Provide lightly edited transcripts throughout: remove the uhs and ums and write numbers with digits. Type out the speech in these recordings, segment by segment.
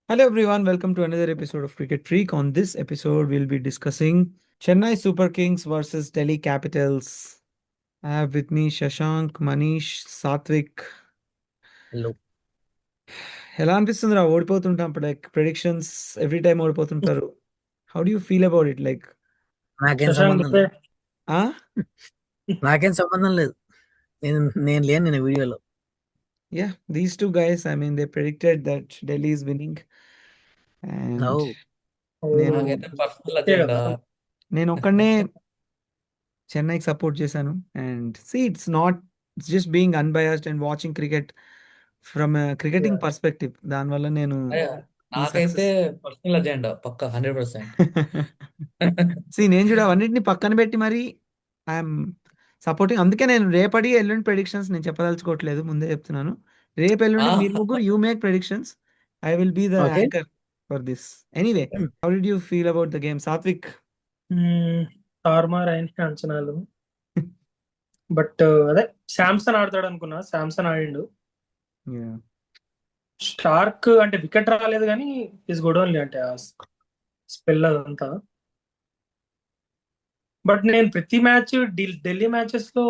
Hello everyone, welcome to another episode of Cricket Freak. On this episode, we'll be discussing Chennai Super Kings versus Delhi Capitals. I have with me Shashank, Manish, Satvik. Hello. ఎలా అనిపిస్తుందిరా ఓడిపోతుంటాం like predictions every time ఓడిపోతుంటారు. How do you feel about it like? నాకేం శశాంక్ సంబంధం నువ్వే లేదు. నాకేం సంబంధం లేదు. నేను నేను లేను నేను వీడియోలో. Yeah, these two guys, I mean, they predicted that Delhi is winning. Oh And నేను నాకైతే పర్సనల్ అంతే అజెండా. కదా. నేను ఒక్కడనే చెన్నైకి సపోర్ట్ చేశాను. And see it's not just being unbiased and watching cricket from cricketing perspective. దానివల్ల నేను ఈ నాకైతే సక్సెస్ పర్సనల్ అజెండా పక్కా 100%. సి నేను చూడ అవన్నిటిని పక్కన పెట్టి మరి ఐఎమ్ సపోర్టింగ్. అందుకే నేను రేపటి ఎల్లుండి ప్రెడిక్షన్స్ నేను చెప్పదలుచుకోవట్లేదు, ముందే చెప్తున్నాను. రేపు ఎల్లుండి మీరు ముగ్గురు you make predictions, I will be the okay. Anchor for this. Anyway, how did you feel about the game Satvik? తారుమార్ అయిన అంచనాలు. బట్ అదే శాంసన్ ఆడతాడు అనుకున్నా, శాంసన్ ఆడిండు. స్టార్క్ అంటే వికెట్ రాలేదు కానీ ఈస్ గుడ్ ఓన్లీ, అంటే స్పెల్ అదంతా. బట్ నేను ప్రతి మ్యాచ్ ఢిల్లీ మ్యాచెస్ లో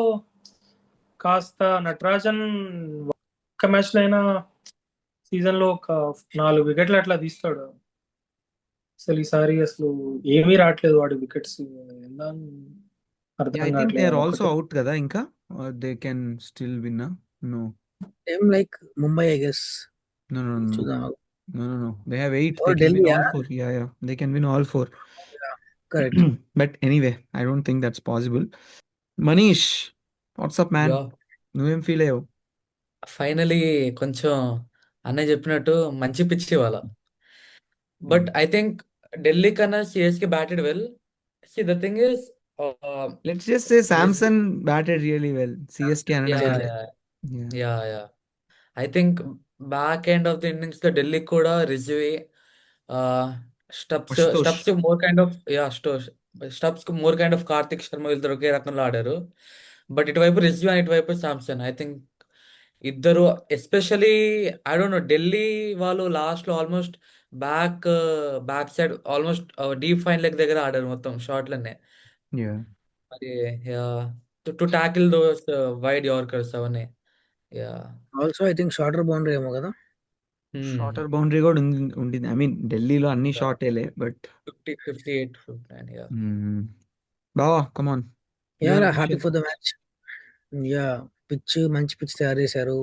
కాస్త నటరాజన్ ఒక్క మ్యాచ్ లో అయినా సీజన్ లో ఒక 4 వికెట్లు అట్లా తీస్తాడు. అసలు ఈసారి అసలు ఏమీ రావట్లేదు వాడి వికెట్స్. అర్థం ఐ థింక్ దే కావట్లేదు ఆర్ ఆల్సో ఒకటి. అవుట్ కదా ఇంకా, they can still win. No ఏం like Mumbai I guess. no no no చూద్దాం. no no no they have 8, oh they can win ఢిల్లీయా? all 4. Yeah, they can win all 4. Correct. But anyway, I don't think that's possible. Manish, what's up man? Yeah నువ్వేం feel అయ్యావు? Finally కొంచెం అన్నయ్య చెప్పినట్టు మంచి pitch ఇవాళ. But I think Delhi కన్నా CSK batted well. See the thing is Let's just say Samson batted really well. CSK అనడం yeah కంటే. Yeah Yeah. Yeah yeah I think back end of the innings లో ఢిల్లీ కూడా Rizvi, Stubbs Ashutosh. Stubbs more kind of Stubbs more kind of Kartik Sharma వీళ్ళిద్దరు ఒకే రకంలో ఆడారు. But ఇటువైపు Rizvi and ఇటువైపు సామ్సన్, ఐ థింక్ ఇద్దరు especially I don't know Delhi వాళ్ళు లాస్ట్ లో almost back back side almost deep fine leg దగ్గర ఆడారు మొత్తం షాట్లనే. Yeah. మరి to tackle those wide yorkers అవన్నీ. Yeah also I think shorter boundary ఏమో కదా. షార్టర్ బౌండరీ కూడా ఉండింది. ఐ మీన్ ఢిల్లీలో అన్ని షార్టేలే, బట్ 58, 59. యా బావా come on, yeah your happy opinion. For the match. Yeah మంచి పిచ్ తయారు చేశారు.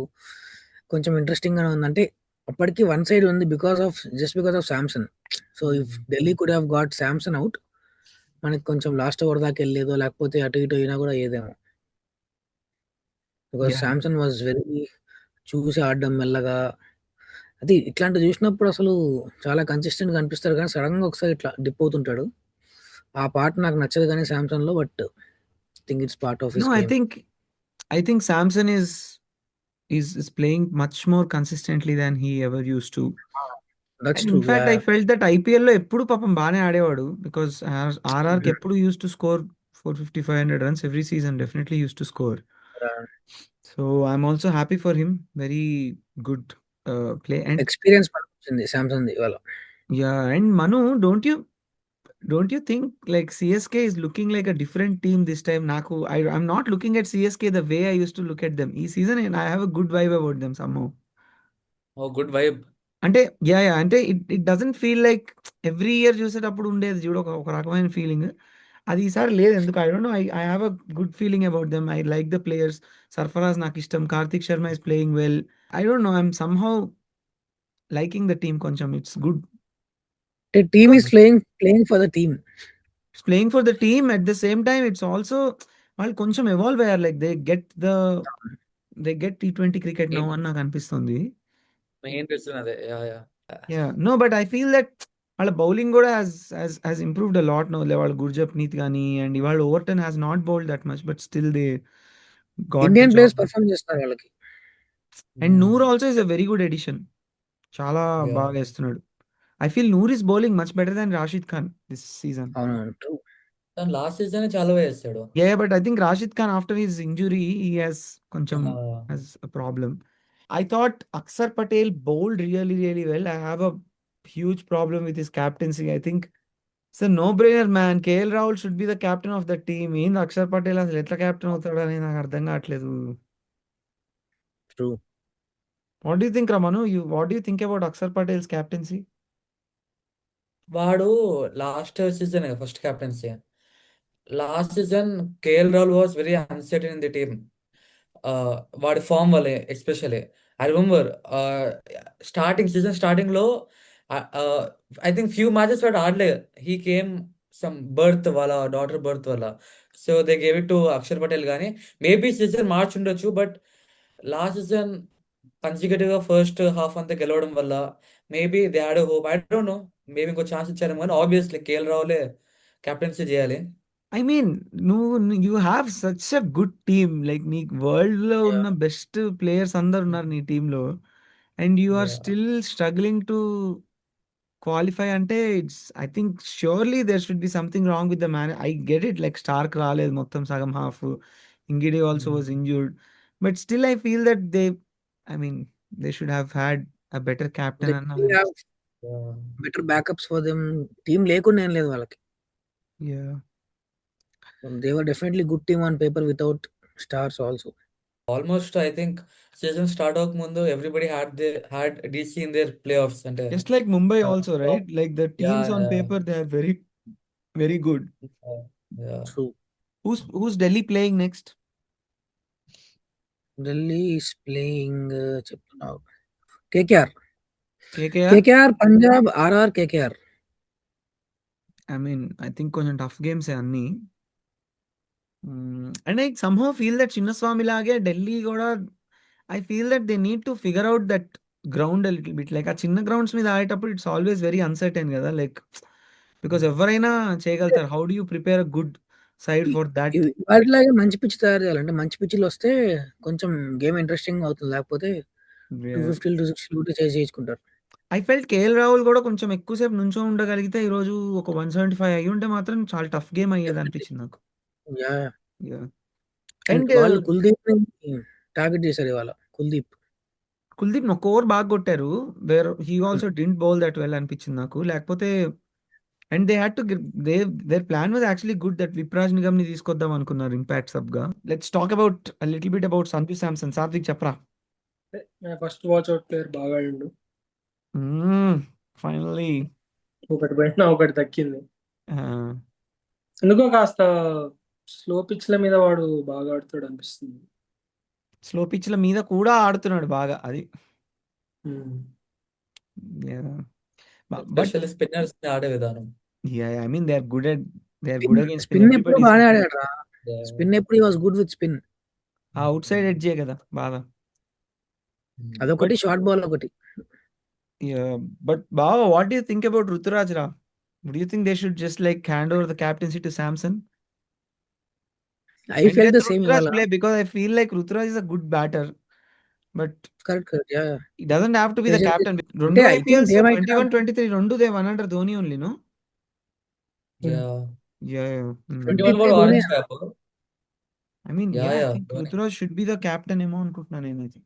కొంచెం ఇంట్రెస్టింగ్ గానే ఉంది. అంటే అప్పటికి వన్ సైడ్ ఉంది because of Samson. So if Delhi could have got Samson out, మనకి కొంచెం లాస్ట్ ఓవర్ దాకా వెళ్ళేదో లేకపోతే అటు ఇటు అయినా కూడా ఏదేమో. Because yeah Samson was very చూసి ఆడడం మెల్లగా. అది ఇట్లాంటివి చూసినప్పుడు అసలు చాలా కన్సిస్టెంట్ గా అనిపిస్తాడు, కానీ సడన్ గా ఒకసారి ఇట్లా డిప్ అవుతుంటాడు. ఆ పార్ట్ నాకు నచ్చదు కానీ శాంసన్ లో, but think it's part of no his I game. Think I think Samson is playing much more consistently than he ever used to. That's And true. in fact, yeah I felt that IPL లో ఎప్పుడు పాపం బాగానే ఆడేవాడు, because ఆర్ఆర్కి ఎప్పుడు use to score 450-500 runs every season, definitely used to score. So I'm also happy for him. Very good play. And experience పనికొచ్చింది శాంసన్ ది ఇవాళ. yeah, and Manu, don't you think like CSK is looking like a different team this time? I'm not looking at CSK the way I used to look at them. ఈ season and I have a good vibe about them somehow. Oh good vibe. అంటే yeah అంటే it doesn't feel like every year చూసేటప్పుడు ఉండేది చూడు ఒక రకమైన feeling. అది ఈసారి లేదు ఎందుకు, I don't know. I have a good feeling about them. I like the players. Sarfaraz నాకు ఇష్టం, Kartik Sharma is playing well. I don't know, I'm somehow liking the team కొంచెం. It's good. Team is playing for the team. It's playing for the team at the same time. It's also వాళ్ళు కొంచెం evolve అయ్యారు. Like they get T20 cricket now అని నాకు అనిపిస్తుంది. Main reason అదే. Yeah yeah Yeah, no, but I feel that వాళ్ళ bowling కూడా has improved a lot now. వాళ్ళ గుర్జప్నీత్ కానీ అండ్ ఇవాళ Overton has not bowled that much, but still they got the Indian job players done. Perform చేస్తున్నారు వాళ్ళకి. And Noor also is a very good addition. చాలా yeah బాగా వేస్తున్నాడు. I feel Noor is bowling much better than Rashid Khan this season. అవునవును true. తను last season చాలా వేస్తాడు. Yeah, but I think Rashid Khan after his injury he has కొంచెం Ah, has a problem. I thought Akshar Patel bowled really really well. huge problem with his captaincy. I think it's a no-brainer, man. KL Rahul should be the captain of the team. ఏంది అక్షర్ పటేల్ అసలు ఎట్లా captain అవుతాడని నాకు అర్థం కావట్లేదు. True. What do you think రమను? What do you think about Akshar Patel's captaincy? వాడు last season first captaincy. Last season KL Rahul was very uncertain in the team. వాడి ఫామ్ వల్లే especially. I remember season starting లో ఐ థింక్ ఫ్యూ మ్యాచెస్ వాడు ఆడలే. He came some birth వాళ్ళ daughter birth వల్ల. So they gave it to Akshar Patel. కానీ maybe season March ఉండొచ్చు. But last season consecutive గా ఫస్ట్ హాఫ్ అంతా గెలవడం వల్ల maybe they had hope. I don't know, maybe ఇంకో ఛాన్స్ ఇచ్చారేమో. కానీ ఆబ్వియస్లీ కేఎల్ రాహులే కెప్టెన్సీ చేయాలి. I mean you have such a good team. Like నీ వరల్డ్ లో ఉన్న బెస్ట్ ప్లేయర్స్ అందరు ఉన్నారు నీ టీంలో, and you are Yeah. Still struggling to qualify అంటే I think surely there should be something wrong with the man. I get it, like Starc రాలేదు మొత్తం సగం half, Ngidi also was injured, but still I feel that I mean they should have had a better they captain అన్న. Have Yeah. Better backups for them. Team లేకుండా ఏం లేదు వాళ్ళకి. Yeah. They were definitely good team on paper without stars also. Almost I think season start అవ్వక ముందు everybody had DC in there playoffs. అంటే Just like Mumbai uh, also, right? Like the yeah, teams on yeah, paper, they are very, very good. yeah. True. Who's Delhi playing next? Delhi is playing చెప్తున్నావు. KKR. KKR? KKR, Punjab, RR, KKR. I mean, I think కొంచెం tough games అన్ని. And I somehow feel that Chinnaswamy లాగే ఢిల్లీ కూడా, I feel that they need to figure out that ground a little bit. Like ఆ చిన్న grounds మీద ఆడేటప్పుడు it's always very uncertain కదా, like because ఎవరైనా చేయగలుగుతారు. How do you prepare a good side for that? వాటిలాగే మంచి పిచ్ తయారు చేయాలంటే, మంచి పిచ్లు వస్తే కొంచెం గేమ్ ఇంట్రెస్టింగ్ అవుతుంది. లేకపోతే 250 260 చేయించుకుంటారు. ఐ ఫెల్ట్ కేఎల్ రాహుల్ కూడా కొంచెం ఎక్కువసేపు నుంచో ఉండగలిగితే ఈరోజు ఒక 175 అయ్యి ఉంటే మాత్రం చాలా టఫ్ గేమ్ అయ్యేది అనిపించింది నాకు. అండ్ వాళ్ళు కుల్దీప్ టార్గెట్ చేశారు ఇవాళ. కుల్దీప్ ఒక ఓవర్ బాగా కొట్టారు, where he also didn't bowl that well అనిపించింది నాకు. లేకపోతే and they had to their plan was actually good, that Vipraj Nigam ని తీసుకొద్దాం అనుకున్నారు ఇంపాక్ట్ సబ్ గా. Let's talk about little bit about Sanju Samson. Satvik చెప్పరా. ఫస్ట్ వాచ్ అవుట్ ప్లేయర్ బాగా ఆడిండు. ఫైనలీ ఒకటి పోయినా ఒకటి దక్కింది. ఎందుకో కాస్త స్లో పిచ్ల మీద వాడు బాగా ఆడుతాడు అనిపిస్తుంది. స్లో పిచ్ల మీద కూడా ఆడుతున్నాడు బాగా, అది ఎస్పెషల్లీ స్పిన్నర్స్ ఆడే విధానం. I mean they are good against spin ఎప్పుడు బాగానే ఆడాడు రా. స్పిన్ ఎప్పుడు was good with spin. Outside ఎడ్జే కదా బాగా. అదొకటి, షార్ట్ బాల్ ఒకటి. బట్ బాగా, what do you think about Ruturaj రా? Do you think they should just like hand over the captaincy to Samson? I felt the same Ruturaj play, because I feel like Ruturaj is a good batter, but correct, yeah. He doesn't have to be the captain. అంటే I think they might 21, 23 రెండు they won under Dhoni only, no? Yeah. 21 కూడా orange cap. I mean, Yeah, I yeah, think Dhoni. Ruturaj should be the captain ఏమో అనుకుంటున్నాను నేనైతే.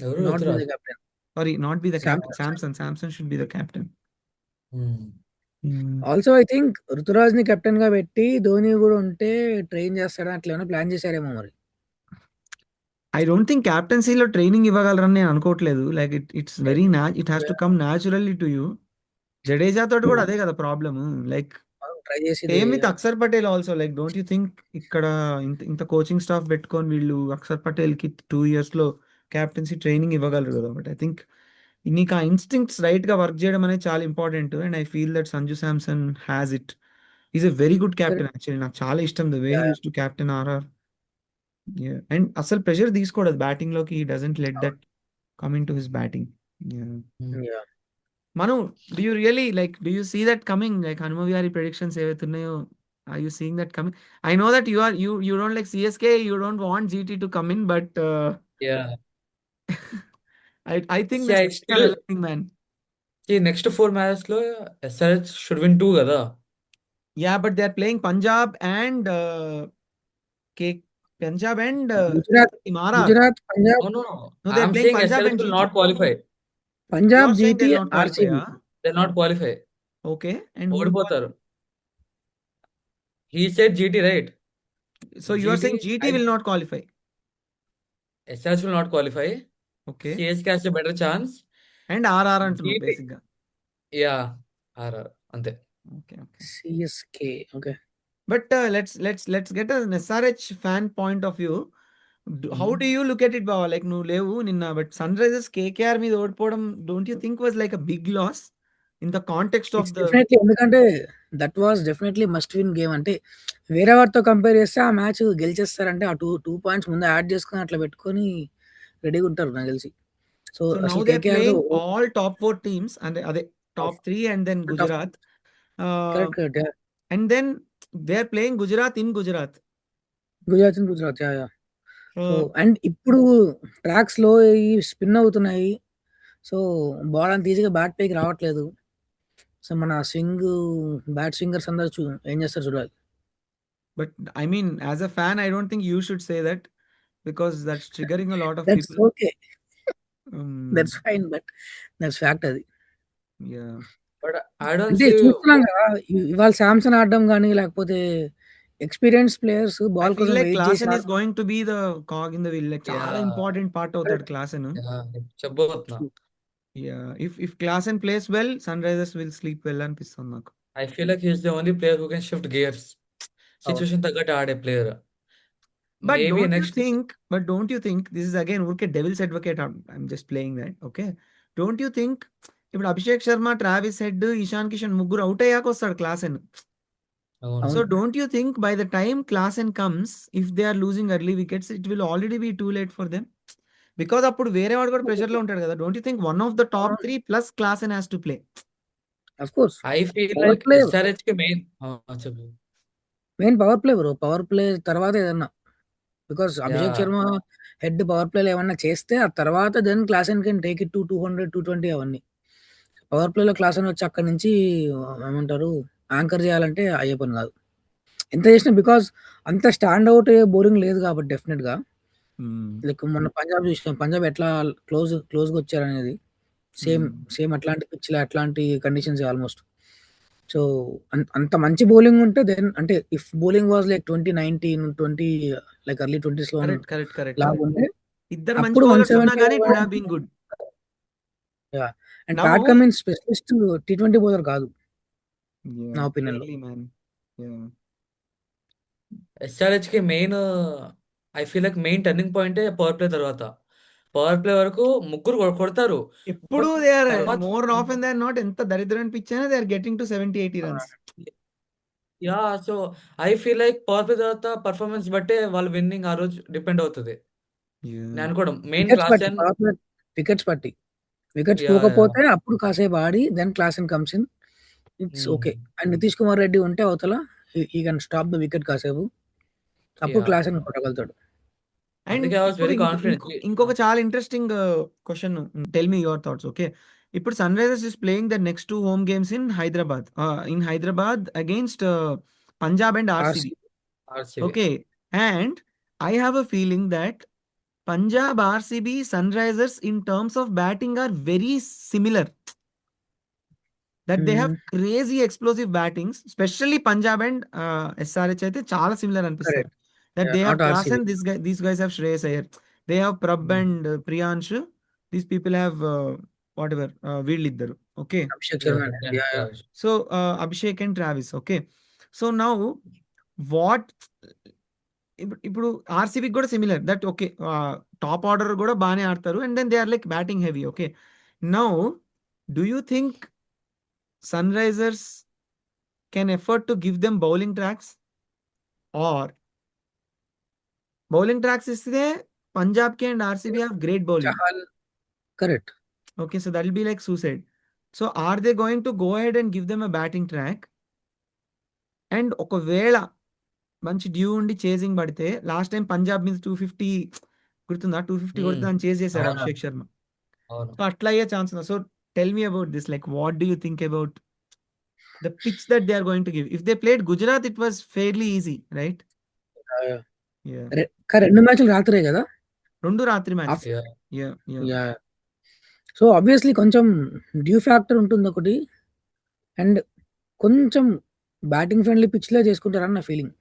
ఎవరు not be Ruturaj? the captain. Sorry, not be the captain. Samson should be the captain. Also I think Ruturaj ని captain గా పెట్టి ధోని కూడా ఉంటే train చేస్తాడా, అట్లా ఏమైనా ప్లాన్ చేశారేమో మరి. ఐ డోంట్ థింక్ క్యాప్టెన్సీలో ట్రైనింగ్ ఇవ్వగలరని నేను అనుకోవట్లేదు. Like it's very it has to come naturally to you. Jadeja తోటి కూడా అదే కదా ప్రాబ్లమ్. లైక్ ట్రై చేసి same with Akshar Patel also. Like don't you think ఇక్కడ ఇంత కోచింగ్ స్టాఫ్ పెట్టుకొని వీళ్ళు అక్షర్ పటేల్ కి 2 years లో క్యాప్టెన్సీ ట్రైనింగ్ ఇవ్వగలరు కదా. బట్ ఐ థింక్ నీకు ఆ ఇన్స్టింక్ట్స్ రైట్ గా వర్క్ చేయడం అనేది చాలా important. And I feel that Sanju Samson has it. Is a very good captain actually. నాకు చాలా ఇష్టం the way he uses to captain RR. And అసలు ప్రెషర్ తీసుకోవద్దు బ్యాటింగ్ లోకి. He doesn't let that coming to his batting. Manu, do you see that coming? Like Hanumavihari predictions ఏవైతున్నాయో, are you seeing that coming? I know that you don't like CSK, you don't want GT to come in, but Yeah. I think Yeah, this it's is still aligning, man. ఈ next 4 matches లో SRH should win 2 కదా. Yeah, but they're playing Punjab and Gujarat, Punjab. No. No, they're I'm playing saying Punjab SRH and will GT. not qualify. Punjab, You're saying GT, they'll not qualify, RCB. huh? They not qualify, Okay. And who will qualify? ఓడిపోతారు. హీ సెడ్ GT right. So you are GT saying GT will not qualify. SRH will not qualify. Okay. CSK has a better chance. And RR అంటున్నావు GT బేసిక్గా. Yeah RR అంతే. Okay. CSK okay. But let's get an SRH fan point of view. How do you look at it, Baba? Like నువ్వు లేవు నిన్న, but sun Risers KKR మీద ఓడిపోవడం don't you think was like a big loss in the context of the definitely, ఎందుకంటే that was definitely must win game. అంటే వేరే వారితో compare చేస్తే ఆ మ్యాచ్ గెలిచేస్తారంటే ఆ 2 పాయింట్స్ ముందు యాడ్ చేసుకొని అట్లా పెట్టుకొని రెడీగా ఉంటారు నాకు తెలిసి. సో సో నౌ అసలు they KKR playing all top 4 teams, అంటే అదే top 3 and then Gujarat, correct and then they are playing Gujarat in Gujarat. Gujarat yeah. So and ఇప్పుడు ట్రాక్స్ లో స్పిన్ అవుతున్నాయి. సో బాల్ అంత ఈజీగా బ్యాట్ పైకి రావట్లేదు. సో మన బ్యాట్ స్వింగర్స్ అందరు ఏం చేస్తారు చూడాలి. But I mean as a fan I don't think you should say that because that's triggering a lot of that's people. Okay, that's fine, but that's fact అది. Yeah but I don't అంటే see చూస్తున్నాం కదా ఇవాళ శాంసన్ ఆడడం కానీ లేకపోతే experience players I ball feel కోసం like wait చేసి Klaasen is going to be the cog in the wheel. Like చాలా Yeah. important part అవుతాడు Klaasen. చెప్పబోతున్నా. Yeah, if Klaasen plays well, Sunrisers will sleep well అనిపిస్తుంది నాకు. I feel like he's the only player who can shift gears. Situation తగ్గట్టు ఆడే player. But maybe don't you think this is again ఊరికే devil's advocate, I'm just playing that, okay? Don't you think ఇప్పుడు Abhishek Sharma, Travis head, Ishan Kishan ముగ్గురు out అయ్యాక వస్తాడు Klaasen. So don't you think by the time Klaasen comes, if they are losing early wickets, it will already be too late for them? Because అప్పుడు వేరే వాడు కూడా pressure లో ఉంటాడు కదా. Don't you think one of the top 3 plus Klaasen has to play? Of course I feel Power like play. SRH కి main చెప్పు. Main power play bro, power play తర్వాత ఏదన్నా, because Abhishek Yeah. Sharma Head power ప్లేలో ఏమన్నా చేస్తే ఆ తర్వాత then Klaasen can take it to 200 220 అవన్నీ. పవర్ ప్లేలో Klaasen వచ్చి అక్కడి నుంచి ఏమంటారు యాంకర్ చేయాలంటే అయ్యే పని కాదు ఎంత చేసినా, బికాస్ అంత స్టాండ్ అవుట్ బౌలింగ్ లేదు కాబట్టి డెఫినెట్ గా. లైక్ మొన్న పంజాబ్ చూసినాం, పంజాబ్ ఎట్లా క్లోజ్ గా వచ్చారనేది సేమ్ అట్లాంటి పిచ్ లో అట్లాంటి కండిషన్స్ ఆల్మోస్ట్. సో అంత మంచి బౌలింగ్ ఉంటే దెన్ అంటే if bowling was like 2019 20 like early 20s లో కరెక్ట్ లాగా ఉంటే ఇద్దరు మంచి అప్పుడు బౌలర్స్ ఉన్నా 170 కానీ it would have been good. And Now- Pat Cummins specialist T20 bowler కాదు నా ఒపీనియన్ లో. Really, man. Yeah. ఎస్ఆర్హెచ్ కి main I feel like main turning point power play తర్వాత. పవర్ ప్లే వరకు ముగ్గురు కొడతారు. ఎప్పుడు But దే ఆర్ తర్వాత- more often they are not, ఎంత దరిద్రం పిచ్ అయినా they are getting to 70-80 runs. Yeah so I feel like power play తర్వాత పర్ఫార్మెన్స్ బట్టే వాళ్ళ విన్నింగ్ ఆ రోజు డిపెండ్ అవుతుంది. నేను అనుకోవడం మెయిన్ Klaasen. వికెట్స్ Yeah, పోకపోతే అప్పుడు కాసేపు ఆడి then Klaasen comes in, it's okay. And Nitish Kumar Reddy ఉంటే అవతల ఈ కెన్ స్టాప్ ద వికెట్ కాసేపు, అప్పుడు Yeah. Klaasen కొట్టగలుగుతాడు. అండ్ అందుకే I was very confident. ఇంకొక చాలా interesting question, tell me your thoughts. Okay, ఇప్పుడు sun risers is playing the next 2 home games in Hyderabad against Punjab and RCB. RCB. Okay, and I have a feeling that Punjab, RCB, Sunrisers in terms of batting are very similar. That they have crazy explosive battings, especially Punjab and SRH అయితే చాలా similar అనిపిస్తారు. That Yeah, they have not Klaasen, RCB. these guys have Shreyas Iyer, they have Prabh and Priyansh, these people have whatever వీళ్ళిద్దరు. Okay, Abhishek Sharma. so Abhishek and Travis. Okay, so now what ఇప్పుడు ఆర్సీబీకి కూడా similar that. Okay, top order కూడా బాగానే ఆడతారు and then they are like batting heavy. Okay, now do you think sun risers can effort to give them bowling tracks, or bowling tracks ఇస్తే పంజాబ్కి and RCB have great bowling? Correct. Okay, so that will be like suicide. So are they going to go ahead and give them a batting track? And ఒకవేళ మంచి due ఉండి chasing పడితే, last time Punjab మీద 250 గుర్తుందా, 250 కొడితే అని chase చేశారు అవునా. అభిషేక్ శర్మ. అవును. సో అట్లా అయ్యే ఛాన్స్ ఉందా? So tell me about this, like what do you think about the pitch that they are going to give? If they played Gujarat it was fairly easy, right? రెండు మ్యాచ్లు రాత్రే కదా. 2 రాత్రి మ్యాచ్. Yeah. యా సో ఆబ్వియస్లీ కొంచెం dew factor ఉంటుంది ఒకటి. And కొంచెం బ్యాటింగ్ ఫ్రెండ్లీ పిచ్‌లో చేసుకుంటారని నా feeling.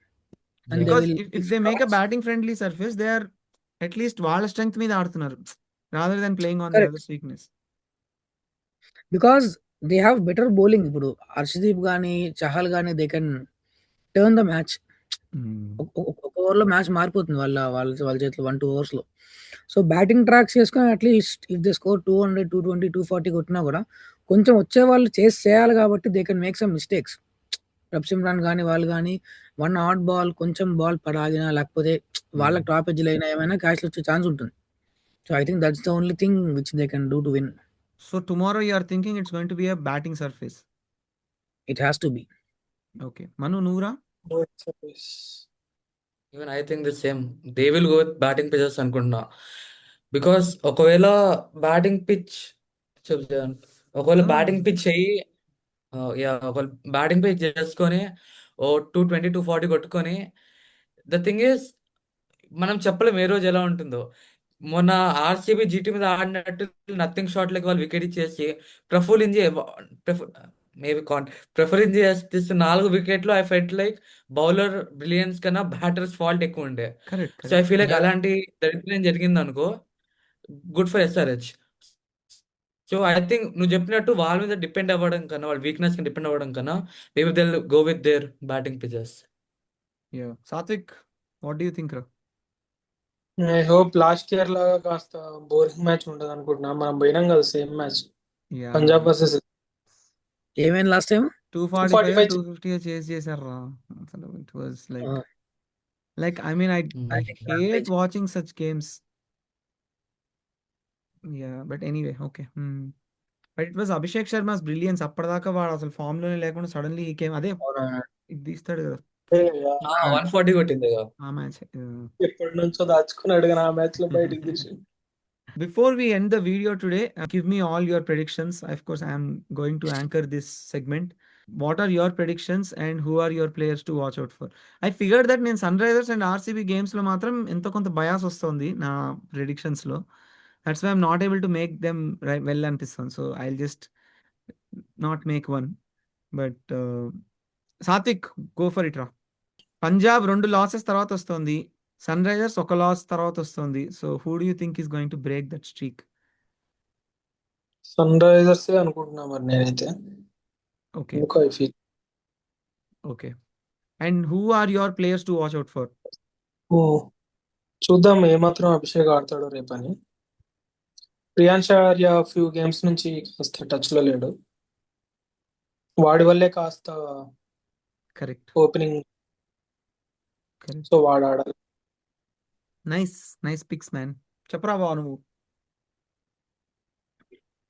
And they Yeah. Because will if if they make a batting friendly surface they are at least వాళ్ళ స్ట్రెంగ్త్ మీద ఆడుతున్నారు rather than playing on the correct. Others weakness. Because they have better bowling. ఇప్పుడు హర్షదీప్ గాని, చహల్ గాని they can turn the match. ఒక ఓవర్‌లో match మారిపోతుంది వాళ్ళ చేతిలో 1, 2 ఓవర్స్‌లో. సో బ్యాటింగ్ ట్రాక్స్ చేసుకొని అట్లీస్ట్ ఇఫ్ దే స్కోర్ 200, 220, 240 కొట్టినా కూడా కొంచెం వచ్చేవాళ్ళు చేయాలి కాబట్టి they can make some mistakes. Prabhsimran గాని, వాళ్ళు గాని 1 ఆడ్ బాల్ కొంచెం బాల్ పడాగినా లేకపోతే వాళ్ళకి టాప్ ఎడ్జ్‌లో అయినా ఏమైనా క్యాచ్‌లు వచ్చే ఛాన్స్ ఉంటుంది. So I think that's the only thing which they can do to win. So tomorrow you are thinking it's going to be a batting surface. It has to be. Okay. Manu నువ్వురా? Even I think the same. They will go with batting pitches అనుకుంటున్నా. Because ఒకవేళ batting pitch ఒకవేళ batting pitch అయ్యి ఒకవేళ batting pitch చేసుకొని ఓ 220, 240 కొట్టుకొని the thing is మనం చెప్పలేం ఏ రోజు ఎలా ఉంటుందో. మొన్న ఆర్సీబీ జీటీ మీద ఆడినట్టు నథింగ్ షాట్లకి వాళ్ళు వికెట్ ఇచ్చేసి ప్రఫుల్ మేబీ ప్రిఫరెన్స్ చేస్తే 4 వికెట్లు I felt like bowler brilliance కన్నా బ్యాటర్స్ ఫాల్ట్ ఎక్కువ ఉండే. Correct. So I feel like Yeah. అలాంటి దరిద్రం జరిగింది అనుకో, good for SRH. So I think నువ్వు చెప్పినట్టు వాళ్ళ మీద డిపెండ్ అవ్వడం కన్నా, వాళ్ళ వీక్నెస్ కి డిపెండ్ అవ్వడం కన్నా maybe they go with their batting pitches. Yeah. Satvik, what do you think రా? ఐ హోప్ లాస్ట్ ఇయర్ లాగా కాస్త బోరింగ్ మ్యాచ్ ఉండదు అనుకుంటున్నా. మనం పోయినాం కదా same match, yeah. Punjab versus ఏమైంది లాస్ట్ టైం? 245 245 250 చేస్ చేశారురా. అసలు it was like I mean I hate watching such games. Yeah, but anyway okay. But it was Abhishek Sharma's brilliance. అప్పటిదాకా వాడు అసలు ఫామ్ లోనే లేకుండా సడన్లీ ఈ గేమ్ అదే ఇది తీస్తాడు కదా 140 కొట్టింది కదా. ఆ మ్యాచ్. ఎప్పటి నుంచో దాచుకున్నాడు కానీ ఆ మ్యాచ్ లో బయటికి తీసి. Before we end the video today, give me all your predictions. Of course, I am going to anchor this segment. What are your predictions and who are your players to watch out for? I figured that నేను Sunrisers and RCB గేమ్స్లో మాత్రం ఎంతో కొంత bias వస్తుంది నా ప్రెడిక్షన్స్లో. That's why I'm not able to make them well అనిపిస్తుంది. So I just not make one. But Satvik, go for it రా. పంజాబ్ 2 లాసెస్ తర్వాత వస్తుంది. సన్ రైజర్స్ 1 లాస్ తర్వాత వస్తుంది. So who do you think is going to break that streak? Sunrisers అనుకుంటున్నా మరి నేనైతే. Okay. ఎందుకో I feel. Okay. And who are your players to watch out for? చూద్దాం ఏమాత్రం అభిషేక్ ఆడతాడో రేపని. ప్రియాంశ్ ఆర్య ఫ్యూ గేమ్స్ నుంచి కాస్త టచ్ లో లేడు. వాడి వల్లే కాస్త కరెక్ట్. Opening, correct. సో వాడు ఆడాలి. Nice picks man. చెప్పరా బావ నువ్వు.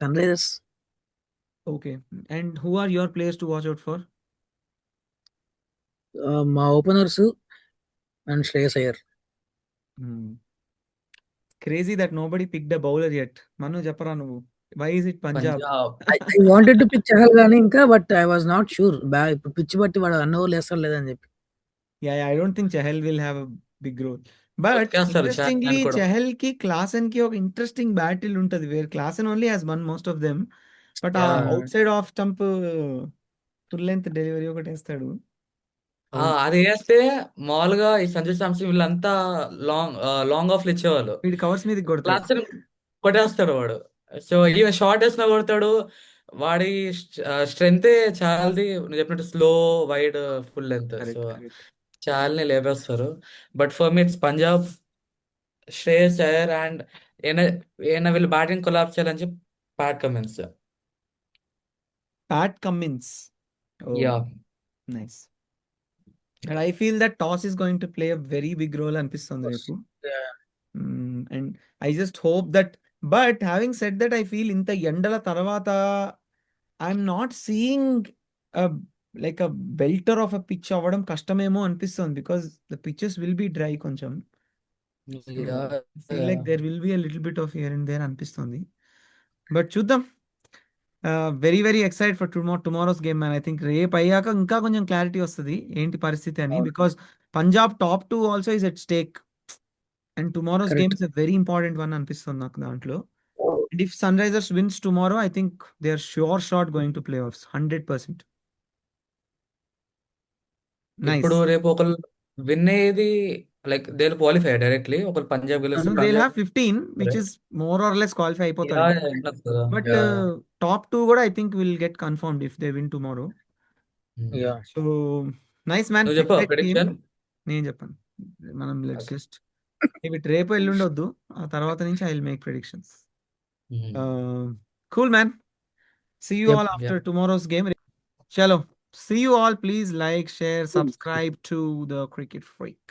Sunrisers. Okay. And who are your players to watch out for? మా openers and Shreyas Iyer. Crazy that nobody picked a bowler yet. Manu చెప్పరా నువ్వు. Why is it Punjab? I wanted to pick Chahal గానీ ఇంకా, but I was not sure. ఇప్పుడు pitch బట్టి వాడు అన్ని ఓవర్లు వేస్తాడు లేదని చెప్పి. Yeah, I don't think Chahal will have a big role. But కొట్టేస్తారు interestingly, కూడా. Chahal ki Klaasen ki ఒక ఇంట్రెస్టింగ్ బ్యాటిల్ ఉంటది where Klaasen only has won most of them. But ఆ Yeah. Outside off stump full length delivery ఒకటి వేస్తాడు. అది వేస్తే మామూలుగా ఈ సంజు శాంసన్ వీళ్ళంతా లాంగ్ ఆఫ్ ఇచ్చేవాళ్ళు. వీడి కవర్స్ మీద కొడతాడు. క్లాస్ కొట్టేస్తాడు వాడు. సో ఈవెన్ షార్ట్ వేసినా కొడతాడు. వాడి స్ట్రెంగ్త్ చాలాది. నువ్వు చెప్పినట్టు slow, wide, full length. So చాలానే లేపేస్తారు. But for me it's Punjab, Shreyas Iyer and ఏమైనా వీళ్ళు బ్యాటింగ్ కొలాప్స్ చేయాలని చెప్పి Pat Cummins. Pat Cummins. Yeah, nice. And I feel that toss is going to play a very big role అనిపిస్తుంది రేపు. And I just hope that, but having said that I feel ఇంత ఎండల తర్వాత I'm not seeing like a belter of a pitch అవ్వడం కష్టమేమో అనిపిస్తుంది. Because the pitches will be dry కొంచెం. Feel like there will be a little bit of here and there అనిపిస్తుంది. But చూద్దాం. Very very excited for tomorrow's game man. I think రేపు అయ్యాక ఇంకా కొంచెం clarity వస్తుంది ఏంటి పరిస్థితి అని. Because Punjab top 2 also is at stake and tomorrow's game is a very important one అనిపిస్తుంది నాకు దాంట్లో. And if Sunrisers wins tomorrow, I think they are sure shot going to play 100%. Nice. ఇప్పుడు రేపు ఒకళ్ళు win అయ్యేది like they qualify directly. ఒకళ్ళు పంజాబ్ గెలిస్తే They'll Punjab have 15, which is more or less qualify yeah అయిపోతారు. enough కదా. But yeah top 2 కూడా I think will get confirmed if they win tomorrow. Yeah So nice man. నువ్వు చెప్పావా Exciting game. Prediction? నేను చెప్పాను. మనం లెట్స్ జస్ట్ ఇవి రేపు ఎల్లుండి వద్దు. ఆ తర్వాత నుంచి I will make predictions. Cool man. See you yup all after tomorrow's game. Chalo. See you all. Please like, share, subscribe to the Cricket Freak.